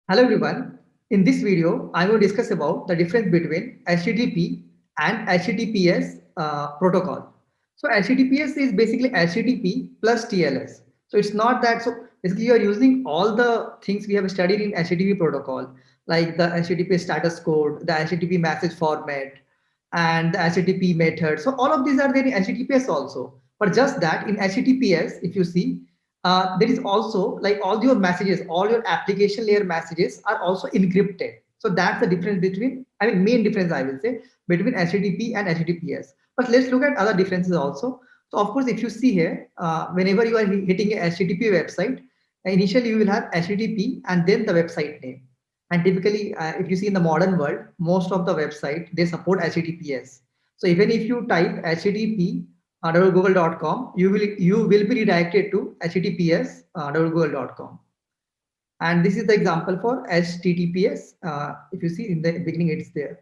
Hello everyone. In this video, I will discuss about the difference between HTTP and HTTPS protocol. So HTTPS is basically HTTP plus TLS. So it's not that. So basically, you are using all the things we have studied in HTTP protocol, like the HTTP status code, the HTTP message format, and the HTTP method. So all of these are there in HTTPS also. But just that in HTTPS, if you see, there is also like all your messages, all your application layer messages are also encrypted. So that's the difference between, I mean, main difference I will say between HTTP and HTTPS. But let's look at other differences also. So of course, if you see here, whenever you are hitting a HTTP website, initially you will have HTTP and then the website name. And typically, if you see in the modern world, most of the website they support HTTPS. So even if you type HTTP google.com, you will be redirected to https google.com. And this is the example for https. If you see in the beginning, it's there.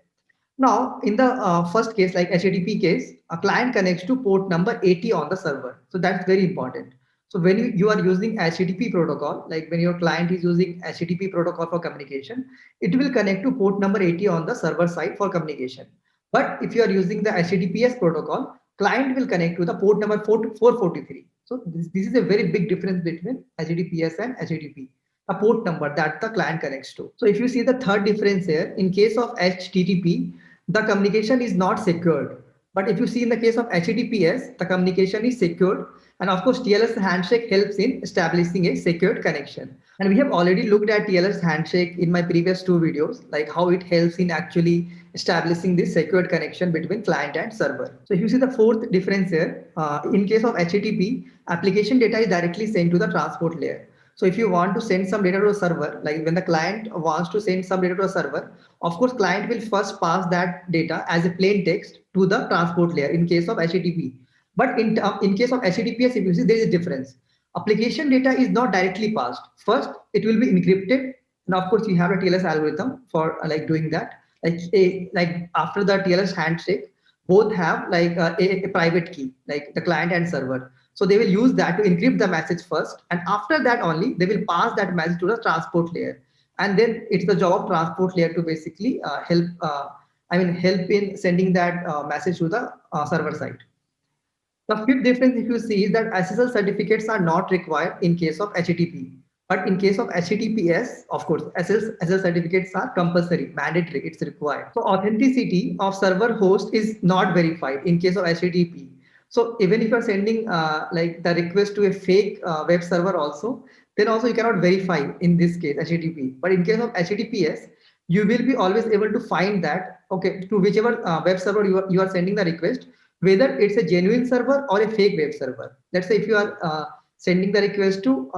Now, in the first case, like HTTP case, a client connects to port number 80 on the server. So that's very important. So when you are using HTTP protocol, like when your client is using HTTP protocol for communication, it will connect to port number 80 on the server side for communication. But if you are using the HTTPS protocol, client will connect to the port number 443. So this is a very big difference between HTTPS and HTTP, a port number that the client connects to. So if you see the third difference here, in case of HTTP, the communication is not secured. But if you see in the case of HTTPS, the communication is secured. And of course, TLS handshake helps in establishing a secured connection. And we have already looked at TLS handshake in my previous two videos, like how it helps in actually establishing this secured connection between client and server. So if you see the fourth difference here, in case of HTTP, application data is directly sent to the transport layer. So if you want to send some data to a server, like when the client wants to send some data to a server, of course, client will first pass that data as a plain text to the transport layer in case of HTTP. But in case of HTTPS, if you see, there is a difference. Application data is not directly passed. First, it will be encrypted. And of course, you have a TLS algorithm for like doing that. Like after the TLS handshake, both have like a private key, like the client and server. So they will use that to encrypt the message first, and after that only they will pass that message to the transport layer. And then it's the job of transport layer to basically help. Help in sending that message to the server side. The fifth difference, if you see, is that SSL certificates are not required in case of HTTP. But in case of HTTPS, of course, SSL certificates are compulsory, mandatory, it's required. So authenticity of server host is not verified in case of HTTP. So even if you're sending like the request to a fake web server also, then also you cannot verify in this case HTTP. But in case of HTTPS, you will be always able to find that, okay, to whichever web server you are sending the request, whether it's a genuine server or a fake web server. Let's say if you are sending the request to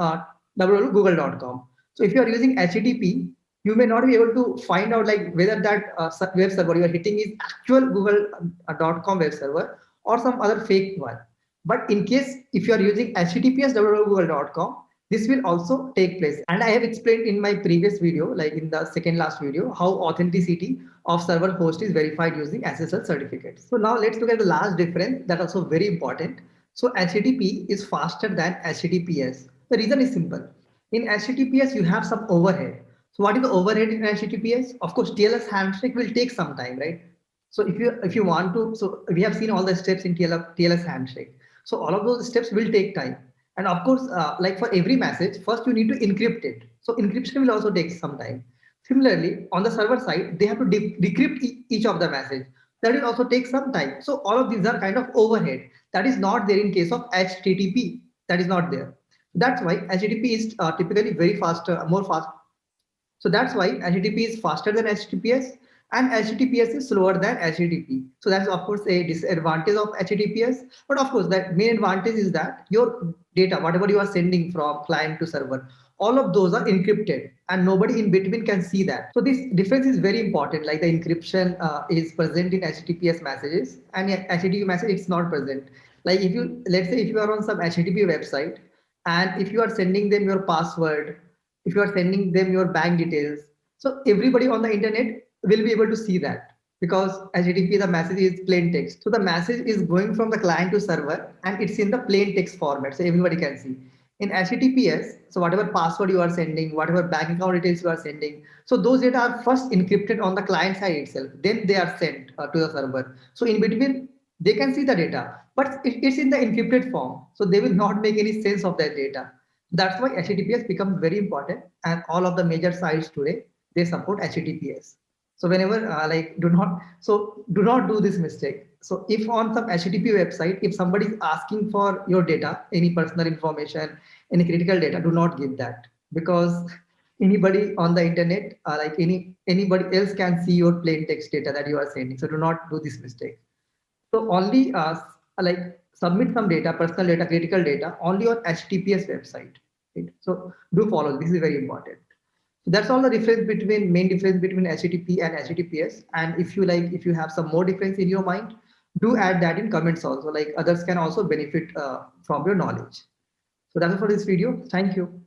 www.google.com. So if you are using HTTP, you may not be able to find out like whether that web server you are hitting is actual google.com web server or some other fake one. But in case if you are using HTTPS www.google.com, this will also take place. And I have explained in my previous video, like in the second last video, how authenticity of server host is verified using SSL certificates. So now let's look at the last difference that also very important. So HTTP is faster than HTTPS. The reason is simple. In HTTPS, you have some overhead. So what is the overhead in HTTPS? Of course, TLS handshake will take some time, right? So if you want to, so we have seen all the steps in TLS handshake. So all of those steps will take time. And of course, like for every message, first you need to encrypt it. So encryption will also take some time. Similarly, on the server side, they have to decrypt each of the message. That will also take some time. So all of these are kind of overhead. That is not there in case of HTTP. That is not there. That's why HTTP is typically very faster, more fast. So that's why HTTP is faster than HTTPS and HTTPS is slower than HTTP. So that's of course a disadvantage of HTTPS. But of course, that main advantage is that your data, whatever you are sending from client to server, all of those are encrypted and nobody in between can see that. So this difference is very important. Like the encryption is present in HTTPS messages and HTTP message it's not present. Like if you, let's say if you are on some HTTP website and if you are sending them your password, if you are sending them your bank details, so everybody on the internet will be able to see that because HTTP the message is plain text. So the message is going from the client to server and it's in the plain text format, so everybody can see. In HTTPS, so whatever password you are sending, whatever bank account details you are sending, so those data are first encrypted on the client side itself, then they are sent to the server. So in between, they can see the data, but it's in the encrypted form, so they will not make any sense of that data. That's why HTTPS becomes very important, and all of the major sites today, they support HTTPS. So whenever do not do this mistake. So if on some HTTP website, if somebody is asking for your data, any personal information, any critical data, do not give that, because anybody on the internet, anybody else can see your plain text data that you are sending. So do not do this mistake. So only submit some data, personal data, critical data only on HTTPS website. Right? So do follow. This is very important. So that's all the difference between main difference between HTTP and HTTPS. And if you like, if you have some more difference in your mind, do add that in comments also. Like others can also benefit from your knowledge. So that's all for this video. Thank you.